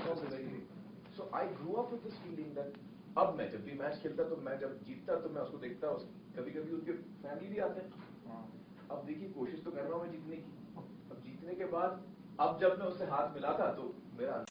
So I grew up with this feeling that اب میں جب بھی میچ کھیلتا تو میں جب جیتتا تو میں اس کو دیکھتا, کبھی کبھی اس کے فیملی بھی آتے ہیں. اب دیکھیے کوشش تو کر رہا ہوں میں جیتنے کی. اب جیتنے کے بعد اب جب میں اس سے ہاتھ ملا تھا تو میرا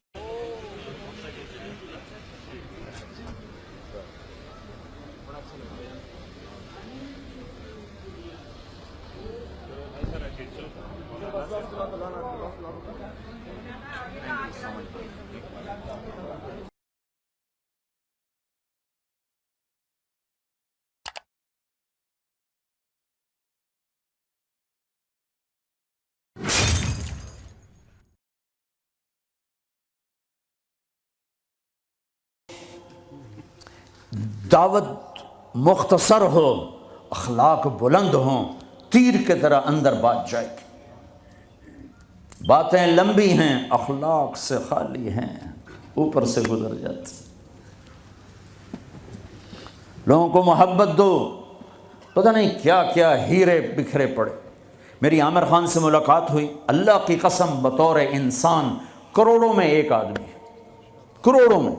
دعوت مختصر ہو, اخلاق بلند ہوں, تیر کے طرح اندر بات جائے گی. باتیں لمبی ہیں, اخلاق سے خالی ہیں, اوپر سے گزر جاتی. لوگوں کو محبت دو, پتہ نہیں کیا کیا ہیرے بکھرے پڑے. میری عامر خان سے ملاقات ہوئی, اللہ کی قسم بطور انسان کروڑوں میں ایک آدمی ہے, کروڑوں میں.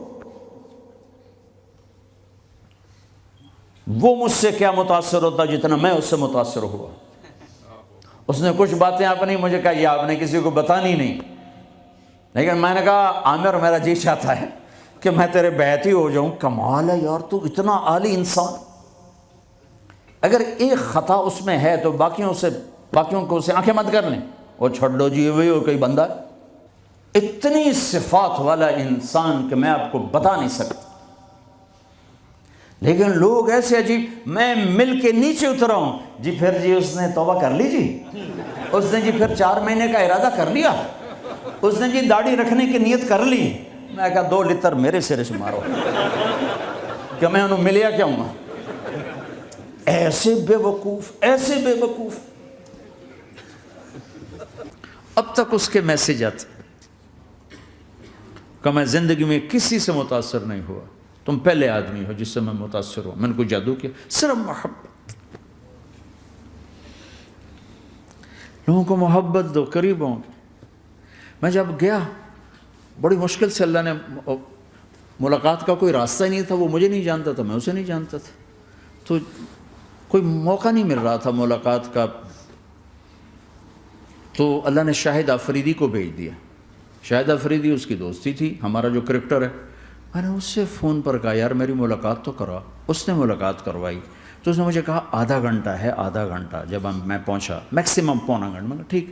وہ مجھ سے کیا متاثر ہوتا جتنا میں اس سے متاثر ہوا. اس نے کچھ باتیں اپنی مجھے کہا, یہ آپ نے کسی کو بتانی نہیں, لیکن میں نے کہا عامر میرا جی چاہتا ہے کہ میں تیرے بیعتی ہو جاؤں. کمال ہے یار, تو اتنا عالی انسان. اگر ایک خطا اس میں ہے تو باقیوں کو اسے آنکھیں مت کر لیں, وہ چھوڑ دو جی وہی ہو کوئی بندہ. اتنی صفات والا انسان کہ میں آپ کو بتا نہیں سکتا. لیکن لوگ ایسے عجیب, میں مل کے نیچے اترا ہوں جی, پھر جی اس نے توبہ کر لی جی, اس نے جی پھر 4 مہینے کا ارادہ کر لیا, اس نے جی داڑھی رکھنے کی نیت کر لی. میں کہا 2 لتر میرے سرے سے مارو کہ میں انہوں ملیا کیا ہوں. ایسے بے وقوف, ایسے بے وقوف. اب تک اس کے میسیج آتے کہ میں زندگی میں کسی سے متاثر نہیں ہوا, تم پہلے آدمی ہو جس سے میں متاثر ہوں. میں نے کوئی جادو کیا, صرف محبت. لوگوں کو محبت دو, قریب ہوں گے. میں جب گیا بڑی مشکل سے, اللہ نے ملاقات کا کوئی راستہ ہی نہیں تھا. وہ مجھے نہیں جانتا تھا, میں اسے نہیں جانتا تھا, تو کوئی موقع نہیں مل رہا تھا ملاقات کا. تو اللہ نے شاہد آفریدی کو بھیج دیا. شاہد آفریدی اس کی دوستی تھی, ہمارا جو کرکٹر ہے. میں نے اس سے فون پر کہا یار میری ملاقات تو کرا. اس نے ملاقات کروائی. تو اس نے مجھے کہا آدھا گھنٹہ ہے, آدھا گھنٹہ. جب میں پہنچا میکسیمم پونا گھنٹہ. میں نے ٹھیک.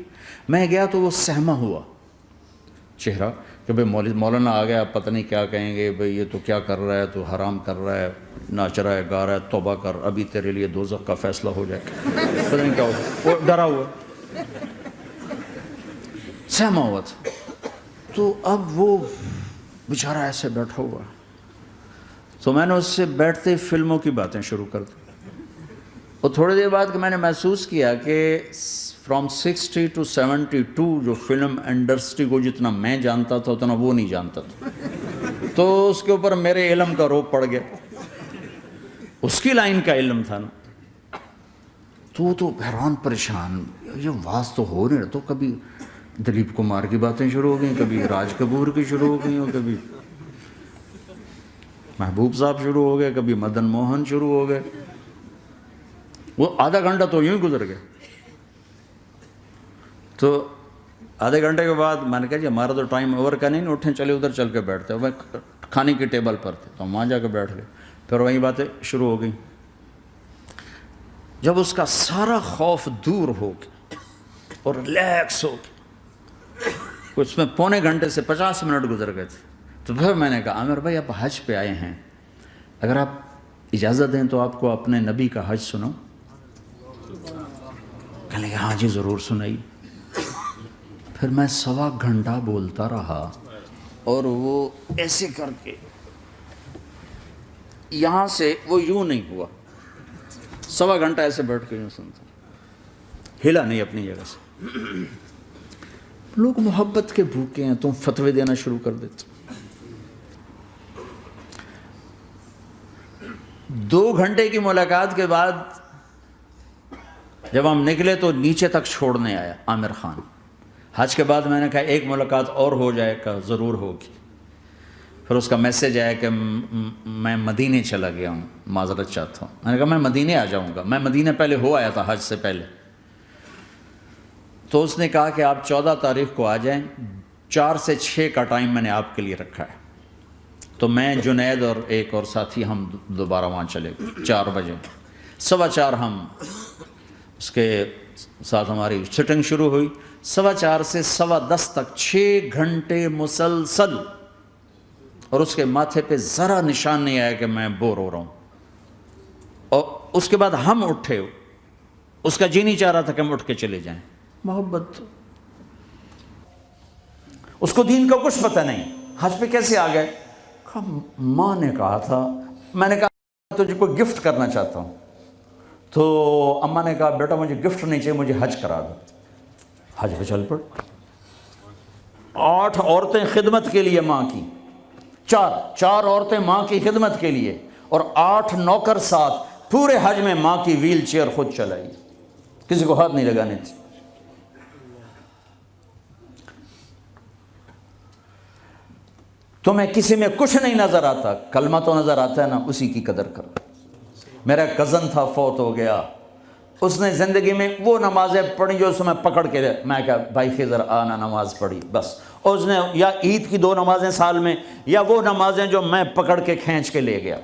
میں گیا تو وہ سہما ہوا چہرہ کہ بھئی مولانا آ گیا, پتہ نہیں کیا کہیں گے, بھئی یہ تو کیا کر رہا ہے, تو حرام کر رہا ہے, ناچ رہا ہے, گا رہا ہے, توبہ کر, ابھی تیرے لیے دوزخ کا فیصلہ ہو جائے. پتہ نہیں کیا ہوگا, وہ ڈرا ہوا سہما ہوا تھا. تو اب وہ بیچارہ ایسے بیٹھا ہوا. تو میں نے اس سے بیٹھتے فلموں کی باتیں شروع کر دی. اور تھوڑی دیر بعد کہ میں نے محسوس کیا کہ فرام 60 to 72 جو فلم انڈسٹری کو جتنا میں جانتا تھا اتنا وہ نہیں جانتا تھا. تو اس کے اوپر میرے علم کا روب پڑ گیا. اس کی لائن کا علم تھا نا. تو حیران پریشان, یہ واز تو ہو رہے. تو کبھی دلیپ کمار کی باتیں شروع ہو گئیں, کبھی راج کپور کی شروع ہو گئیں, اور کبھی محبوب صاحب شروع ہو گئے, کبھی مدن موہن شروع ہو گئے. وہ آدھا گھنٹہ تو یوں ہی گزر گئے. تو آدھے گھنٹے کے بعد میں نے کہا جی ہمارا تو ٹائم اوور کا نہیں, اٹھیں چلے ادھر چل کے بیٹھتے. میں کھانے کی ٹیبل پر تھے تو ہم وہاں جا کے بیٹھ گئے. پھر وہیں باتیں شروع ہو گئیں. جب اس کا سارا خوف دور ہو گیا اور ریلیکس ہو گیا, اس میں پونے گھنٹے سے 50 منٹ گزر گئے تھے. تو پھر میں نے کہا عامر بھائی آپ حج پہ آئے ہیں, اگر آپ اجازت دیں تو آپ کو اپنے نبی کا حج سنو. کہنے لگے ہاں جی ضرور سنائی. پھر میں 1.25 گھنٹہ بولتا رہا, اور وہ ایسے کر کے یہاں سے وہ یوں نہیں ہوا, 1.25 گھنٹہ ایسے بیٹھ کے یوں سنتا, ہلا نہیں اپنی جگہ سے. لوگ محبت کے بھوکے ہیں, تم فتوے دینا شروع کر دیتے. 2 گھنٹے کی ملاقات کے بعد جب ہم نکلے تو نیچے تک چھوڑنے آیا عامر خان. حج کے بعد میں نے کہا ایک ملاقات اور ہو جائے گا, ضرور ہوگی. پھر اس کا میسیج آیا کہ میں مدینے چلا گیا ہوں، معذرت چاہتا ہوں۔ میں نے کہا میں مدینے آ جاؤں گا، میں مدینے پہلے ہو آیا تھا حج سے پہلے۔ تو اس نے کہا کہ آپ 14 تاریخ کو آ جائیں، 4 سے 6 کا ٹائم میں نے آپ کے لیے رکھا ہے۔ تو میں، جنید اور ایک اور ساتھی ہم دوبارہ وہاں چلے گئے 4 بجے، 4:15 ہم اس کے ساتھ ہماری سٹنگ شروع ہوئی، 4:15 سے 10:15 تک 6 گھنٹے مسلسل، اور اس کے ماتھے پہ ذرا نشان نہیں آیا کہ میں بور ہو رہا ہوں۔ اور اس کے بعد ہم اٹھے، اس کا جی نہیں چاہ رہا تھا کہ ہم اٹھ کے چلے جائیں۔ محبت، اس کو دین کا کچھ پتہ نہیں، حج پہ کیسے آ گئے؟ ماں نے کہا تھا، میں نے کہا تجھے کوئی گفٹ کرنا چاہتا ہوں، تو اماں نے کہا بیٹا مجھے گفٹ نہیں چاہیے، مجھے حج کرا دو۔ حج پہ چل پڑ، 8 عورتیں خدمت کے لیے ماں کی، 4 عورتیں ماں کی خدمت کے لیے، اور 8 نوکر ساتھ، پورے حج میں ماں کی ویل چیئر خود چلائی، کسی کو ہاتھ نہیں لگانے تھی۔ تمہیں کسی میں کچھ نہیں نظر آتا، کلمہ تو نظر آتا ہے نا، اسی کی قدر کر۔ میرا کزن تھا، فوت ہو گیا، اس نے زندگی میں وہ نمازیں پڑھی جو اس میں پکڑ کے، میں کہا بھائی خضر آنا، نماز پڑھی بس۔ اور اس نے یا عید کی 2 نمازیں سال میں، یا وہ نمازیں جو میں پکڑ کے کھینچ کے لے گیا۔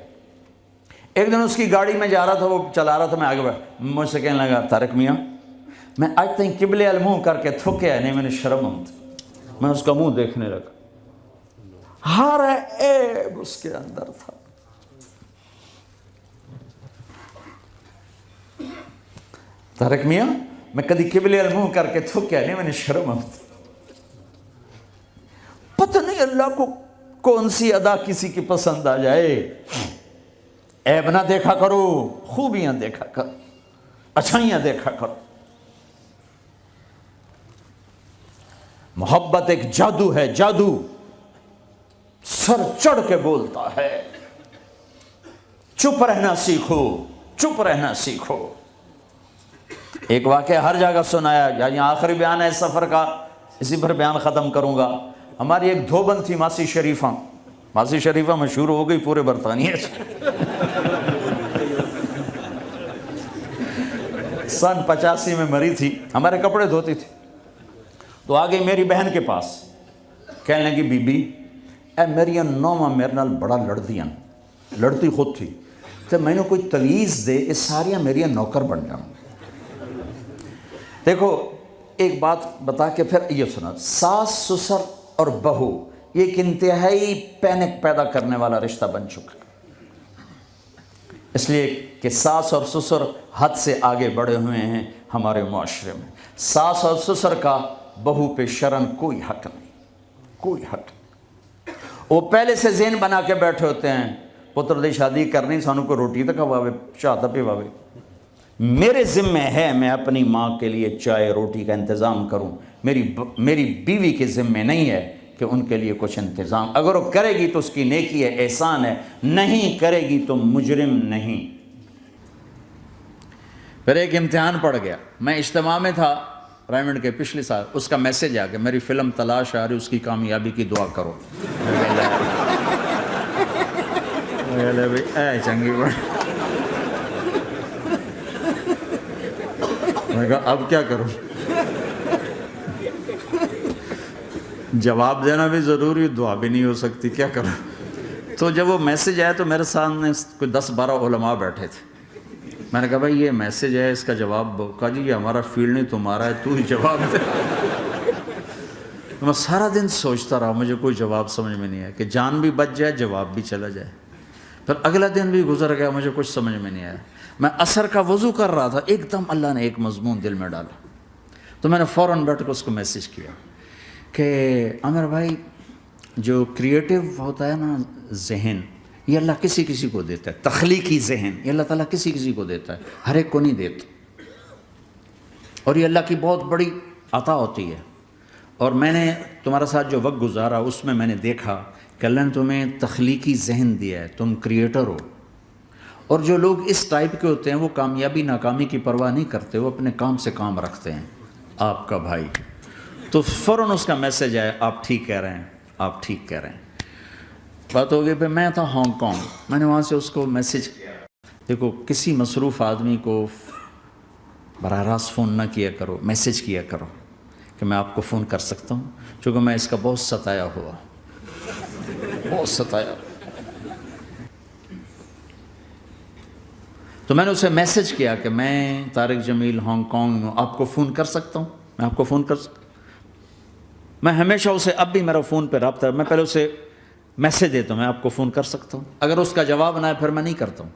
ایک دن اس کی گاڑی میں جا رہا تھا، وہ چلا رہا تھا، میں آگے بڑھا، مجھ سے کہنے لگا طارق میاں میں آج تک قبلے المنہ کر کے تھکیا نہیں، میں نے شرم آتی، میں اس کا منہ دیکھنے لگا، ہر عیب اس کے اندر تھا۔ طارق میاں میں کدی قبلے المنہ کر کے تھکیا نہیں، میں نے شرم آتی۔ پتہ نہیں اللہ کو کون سی ادا کسی کی پسند آ جائے۔ عیب نہ دیکھا کرو، خوبیاں دیکھا کرو، اچھائیاں دیکھا کرو۔ محبت ایک جادو ہے، جادو سر چڑھ کے بولتا ہے۔ چپ رہنا سیکھو، چپ رہنا سیکھو۔ ایک واقعہ ہر جگہ سنایا، یہاں آخری بیان ہے اس سفر کا، اسی پر بیان ختم کروں گا۔ ہماری ایک دھوبن تھی ماسی شریفہ، ماسی شریفہ مشہور ہو گئی پورے برطانیہ سے۔ سن 85 میں مری تھی، ہمارے کپڑے دھوتی تھی، تو آ گئی میری بہن کے پاس، کہنے لگی بی بی اے میری نوواں میرے نال بڑا لڑتی خود تھی، تو میں نے کوئی تلیز دے، اس ساریاں میری نوکر بن جاؤں۔ دیکھو ایک بات بتا کے پھر یہ سنا، ساس سسر اور بہو یہ ایک انتہائی پینک پیدا کرنے والا رشتہ بن چکا ہے، اس لیے کہ ساس اور سسر حد سے آگے بڑھے ہوئے ہیں ہمارے معاشرے میں۔ ساس اور سسر کا بہو پہ شرن کوئی حق نہیں، کوئی حق نہیں۔ وہ پہلے سے ذہن بنا کے بیٹھے ہوتے ہیں، پتر دی شادی کرنی، سانو کو روٹی تک کھواوے، چاہ تک پواوے۔ میرے ذمہ ہے میں اپنی ماں کے لیے چائے روٹی کا انتظام کروں، میری بیوی کے ذمہ نہیں ہے کہ ان کے لیے کچھ انتظام۔ اگر وہ کرے گی تو اس کی نیکی ہے، احسان ہے، نہیں کرے گی تو مجرم نہیں۔ پھر ایک امتحان پڑ گیا، میں اجتماع میں تھا رائمنڈ کے پچھلے سال، اس کا میسیج آ گیا میری فلم تلاش آ رہی، اس کی کامیابی کی دعا کرو۔ اے چنگی بڑھ، میں کہا اب کیا کروں، جواب دینا بھی ضروری، دعا بھی نہیں ہو سکتی، کیا کروں۔ تو جب وہ میسیج آیا تو میرے سامنے کوئی 10-12 علماء بیٹھے تھے، میں نے کہا بھائی یہ میسیج ہے، اس کا جواب دو۔ کہا جی یہ ہمارا فیلڈ نہیں تمہارا ہے، تو ہی جواب دے۔ میں سارا دن سوچتا رہا، مجھے کوئی جواب سمجھ میں نہیں آیا کہ جان بھی بچ جائے، جواب بھی چلا جائے۔ پھر اگلا دن بھی گزر گیا، مجھے کچھ سمجھ میں نہیں آیا۔ میں عصر کا وضو کر رہا تھا، ایک دم اللہ نے ایک مضمون دل میں ڈالا، تو میں نے فوراً بیٹھ کے اس کو میسیج کیا کہ عامر بھائی جو کریٹو ہوتا ہے نا ذہن، یہ اللہ کسی کسی کو دیتا ہے، تخلیقی ذہن یہ اللہ تعالیٰ کسی کسی کو دیتا ہے، ہر ایک کو نہیں دیتا، اور یہ اللہ کی بہت بڑی عطا ہوتی ہے۔ اور میں نے تمہارے ساتھ جو وقت گزارا اس میں میں نے دیکھا کہ اللہ نے تمہیں تخلیقی ذہن دیا ہے، تم کریٹر ہو۔ اور جو لوگ اس ٹائپ کے ہوتے ہیں وہ کامیابی ناکامی کی پرواہ نہیں کرتے، وہ اپنے کام سے کام رکھتے ہیں۔ آپ کا بھائی تو فوراً اس کا میسیج آیا، آپ ٹھیک کہہ رہے ہیں، آپ ٹھیک کہہ رہے ہیں۔ بات ہو گئی پھر میں تھا ہانگ کانگ. میں نے وہاں سے اس کو میسج کیا, دیکھو کسی مصروف آدمی کو براہ راست فون نہ کیا کرو, میسج کیا کرو کہ میں آپ کو فون کر سکتا ہوں, چونکہ میں اس کا بہت ستایا ہوا, بہت ستایا. تو میں نے اسے میسج کیا کہ میں طارق جمیل ہانگ کانگ میں آپ کو فون کر سکتا ہوں, میں آپ کو فون کر سکتا ہوں. میں ہمیشہ اسے, اب بھی میرا فون پہ رابطہ ہے, میں پہلے اسے میسج دیتا ہوں میں آپ کو فون کر سکتا ہوں. اگر اس کا جواب نہ ہے پھر میں نہیں کرتا ہوں.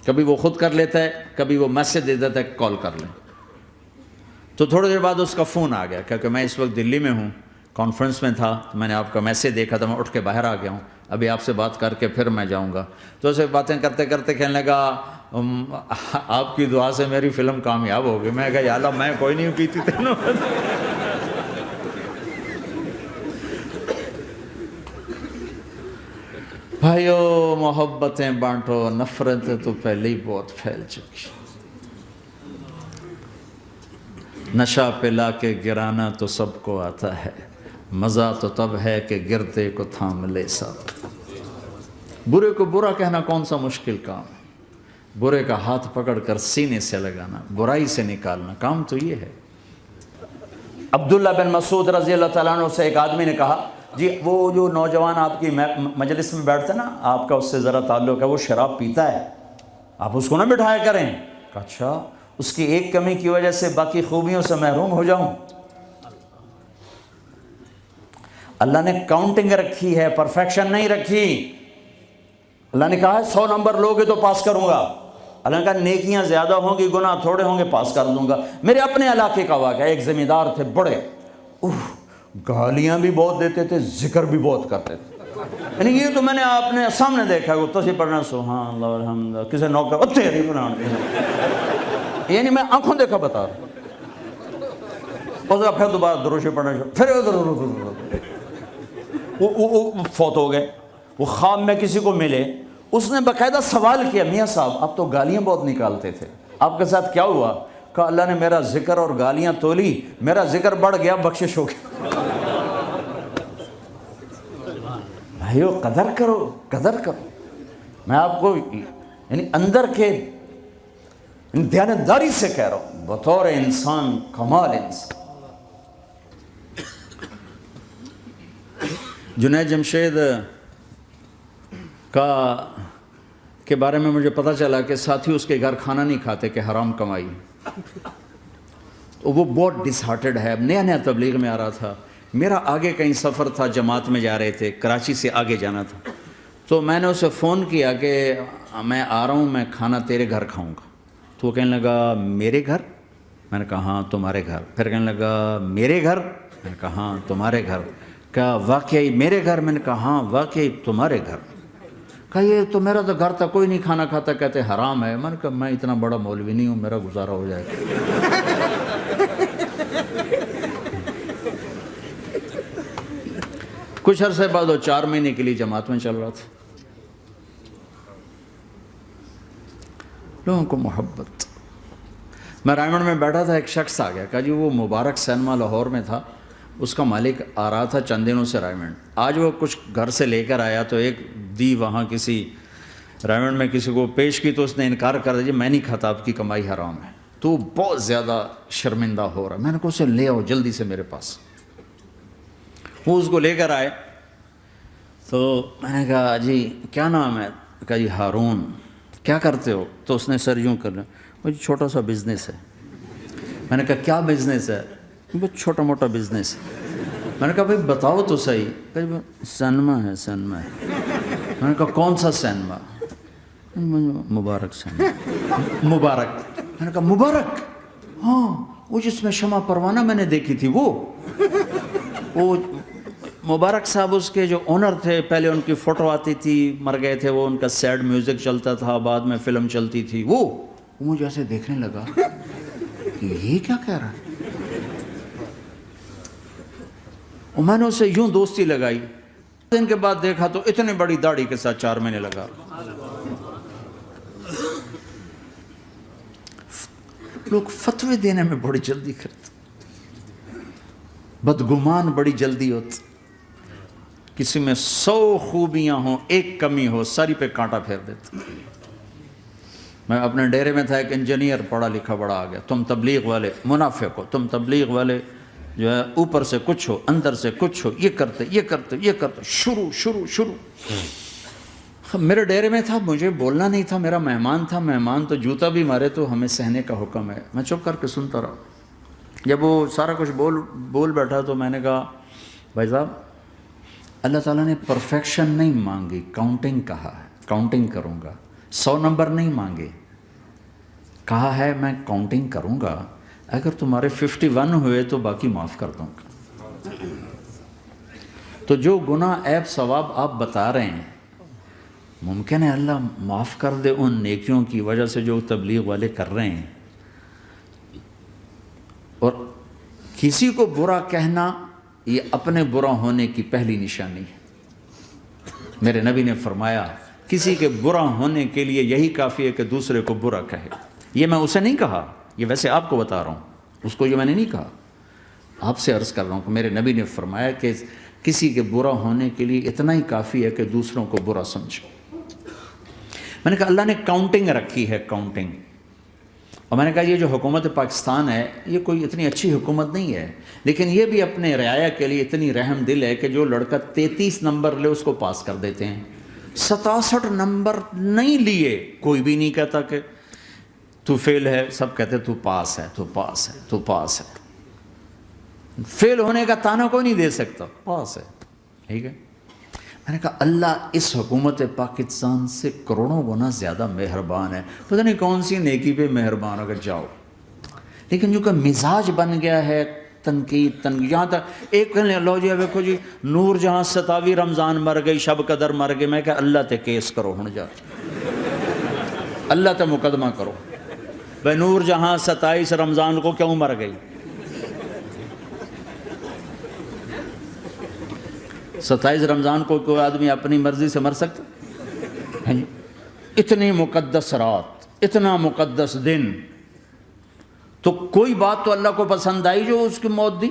کبھی وہ خود کر لیتا ہے, کبھی وہ میسج دے دیتا ہے کال کر لیں. تو تھوڑی دیر بعد اس کا فون آ گیا, کیونکہ میں اس وقت دلی میں ہوں, کانفرنس میں تھا. تو میں نے آپ کا میسج دیکھا تو میں اٹھ کے باہر آ گیا ہوں, ابھی آپ سے بات کر کے پھر میں جاؤں گا. تو اسے باتیں کرتے کرتے کہنے لگا آپ کی دعا سے میری فلم کامیاب ہو گئی. میں کہا یا اللہ میں کوئی نہیں کی تھی تینوں. بھائیو محبتیں بانٹو, نفرتیں تو پہلے ہی بہت پھیل چکی. نشہ پلا کے گرانا تو سب کو آتا ہے, مزہ تو تب ہے کہ گرتے کو تھام لے ساتھ. برے کو برا کہنا کون سا مشکل کام ہے, برے کا ہاتھ پکڑ کر سینے سے لگانا, برائی سے نکالنا, کام تو یہ ہے. عبداللہ بن مسعود رضی اللہ تعالیٰ عنہ سے ایک آدمی نے کہا, جی وہ جو نوجوان آپ کی مجلس میں بیٹھتے نا, آپ کا اس سے ذرا تعلق ہے, وہ شراب پیتا ہے, آپ اس کو نہ بٹھایا کریں. کہا اچھا, اس کی ایک کمی کی وجہ سے باقی خوبیوں سے محروم ہو جاؤں؟ اللہ نے کاؤنٹنگ رکھی ہے, پرفیکشن نہیں رکھی. اللہ نے کہا ہے 100 نمبر لوگے تو پاس کروں گا. اللہ نے کہا نیکیاں زیادہ ہوں گی, گناہ تھوڑے ہوں گے, پاس کر دوں گا. میرے اپنے علاقے کا واقعہ, ایک زمیندار تھے بڑے, گالیاں بھی بہت دیتے تھے, ذکر بھی بہت کرتے تھے. یعنی یہ تو میں نے آپ نے سامنے دیکھا, وہ تسبیح پڑھنا سبحان اللہ الحمد, کسی نوکر تیری بنانے, یعنی میں آنکھوں دیکھا بتا رہا ہوں. اس کا پھر دوبارہ دروشی پڑھنا, پھر وہ فوت ہو گئے. وہ خواب میں کسی کو ملے, اس نے باقاعدہ سوال کیا, میاں صاحب آپ تو گالیاں بہت نکالتے تھے, آپ کے ساتھ کیا ہوا؟ کہا اللہ نے میرا ذکر اور گالیاں تولی, میرا ذکر بڑھ گیا, بخشش ہو گئی. بھائیو قدر کرو, قدر کرو. میں آپ کو یعنی اندر کے دیانتداری سے کہہ رہا ہوں, بطور انسان کمال انسان. جنید جمشید کے بارے میں مجھے پتہ چلا کہ ساتھی اس کے گھر کھانا نہیں کھاتے کہ حرام کمائی. وہ بہت ڈس ہارٹڈ ہے, نیا نیا تبلیغ میں آ رہا تھا. میرا آگے کہیں سفر تھا, جماعت میں جا رہے تھے, کراچی سے آگے جانا تھا. تو میں نے اسے فون کیا کہ میں آ رہا ہوں, میں کھانا تیرے گھر کھاؤں گا. تو وہ کہنے لگا میرے گھر؟ میں نے کہا ہاں تمہارے گھر. پھر کہنے لگا میرے گھر؟ میں نے کہا ہاں تمہارے گھر. کہا واقعی میرے گھر؟ میں نے کہا ہاں واقعی تمہارے گھر. کہا یہ تو میرا تو گھر تھا, کوئی نہیں کھانا کھاتا, کہتے حرام ہے. میں نے کہا میں اتنا بڑا مولوی نہیں ہوں, میرا گزارا ہو جائے گا. کچھ عرصے بعد وہ 4 مہینے کے لیے جماعت میں چل رہا تھا. لوگوں کو محبت. میں رائمنڈ میں بیٹھا تھا, ایک شخص آ گیا, کہا جی وہ مبارک سینما لاہور میں تھا, اس کا مالک آ رہا تھا چند دنوں سے رائمنڈ. آج وہ کچھ گھر سے لے کر آیا تو ایک دی وہاں کسی رائمنڈ میں کسی کو پیش کی, تو اس نے انکار کر دیا, میں نہیں کھاتا, آپ کی کمائی حرام ہے. تو بہت زیادہ شرمندہ ہو رہا. میں نے کہا اسے لے آؤ جلدی سے میرے پاس. وہ اس کو لے کر آئے تو میں نے کہا جی کیا نام ہے؟ کہا جی ہارون. کیا کرتے ہو؟ تو اس نے سر یوں کر لیا, مجھے چھوٹا سا بزنس ہے. میں نے کہا کیا بزنس ہے؟ بہت چھوٹا موٹا بزنس ہے. میں نے کہا بھائی بتاؤ تو صحیح. کہ سینما ہے, سینما ہے. میں نے کہا کون سا سینما؟ مبارک سینما. مبارک. میں نے کہا مبارک؟ ہاں وہ جس میں شمع پروانہ میں نے دیکھی تھی وہ مبارک صاحب اس کے جو اونر تھے, پہلے ان کی فوٹو آتی تھی, مر گئے تھے وہ, ان کا سیڈ میوزک چلتا تھا, بعد میں فلم چلتی تھی. وہ مجھے ایسے دیکھنے لگا کہ یہ کیا کہہ رہا ہے. اور میں نے اسے یوں دوستی لگائی. دن کے بعد دیکھا تو اتنی بڑی داڑھی کے ساتھ 4 مہینے لگا. لوگ فتوے دینے میں بڑی جلدی کرتے, بدگمان بڑی جلدی ہوتی. کسی میں 100 خوبیاں ہوں، ایک کمی ہو، ساری پہ کانٹا پھیر دیتا. میں اپنے ڈیرے میں تھا، ایک انجینئر پڑھا لکھا بڑا آ گیا، تم تبلیغ والے منافق ہو، تم تبلیغ والے جو ہے اوپر سے کچھ ہو اندر سے کچھ ہو، یہ کرتے شروع. میرے ڈیرے میں تھا، مجھے بولنا نہیں تھا، میرا مہمان تھا، مہمان تو جوتا بھی مارے تو ہمیں سہنے کا حکم ہے. میں چپ کر کے سنتا رہا. جب وہ سارا کچھ بول بیٹھا تو میں نے کہا بھائی صاحب، اللہ تعالیٰ نے پرفیکشن نہیں مانگی، کاؤنٹنگ کہا ہے، کاؤنٹنگ کروں گا. 100 نمبر نہیں مانگے، کہا ہے میں کاؤنٹنگ کروں گا، اگر تمہارے 51 ہوئے تو باقی معاف کر دوں گا. تو جو گناہ عیب ثواب آپ بتا رہے ہیں، ممکن ہے اللہ معاف کر دے ان نیکیوں کی وجہ سے جو تبلیغ والے کر رہے ہیں. اور کسی کو برا کہنا یہ اپنے برا ہونے کی پہلی نشانی ہے. میرے نبی نے فرمایا کسی کے برا ہونے کے لیے یہی کافی ہے کہ دوسرے کو برا کہے. یہ میں اسے نہیں کہا، یہ ویسے آپ کو بتا رہا ہوں، اس کو یہ میں نے نہیں کہا، آپ سے عرض کر رہا ہوں کہ میرے نبی نے فرمایا کہ کسی کے برا ہونے کے لیے اتنا ہی کافی ہے کہ دوسروں کو برا سمجھو. میں نے کہا اللہ نے کاؤنٹنگ رکھی ہے، کاؤنٹنگ. اور میں نے کہا یہ جو حکومت پاکستان ہے یہ کوئی اتنی اچھی حکومت نہیں ہے، لیکن یہ بھی اپنے رعایا کے لیے اتنی رحم دل ہے کہ جو لڑکا 33 نمبر لے اس کو پاس کر دیتے ہیں. 67 نمبر نہیں لیے کوئی بھی نہیں کہتا کہ تو فیل ہے، سب کہتے تو پاس ہے، تو پاس ہے، تو پاس ہے. فیل ہونے کا تانا کوئی نہیں دے سکتا، پاس ہے. ٹھیک ہے. میں نے کہا اللہ اس حکومت پاکستان سے کروڑوں گنا زیادہ مہربان ہے. پتہ نہیں کون سی نیکی پہ مہربان اگر جاؤ. لیکن جو کہ مزاج بن گیا ہے تنقید یہاں تک ایک کہنے اللہ جی ویکھو جی نور جہاں 27 رمضان مر گئی، شب قدر مر گئی. میں کہا اللہ تے کیس کرو ہن جا، اللہ تے مقدمہ کرو بھائی نور جہاں 27 رمضان کو کیوں مر گئی. 27 رمضان کو کوئی آدمی اپنی مرضی سے مر سکتا؟ اتنی مقدس رات، اتنا مقدس دن، تو کوئی بات تو اللہ کو پسند آئی جو اس کی موت دی.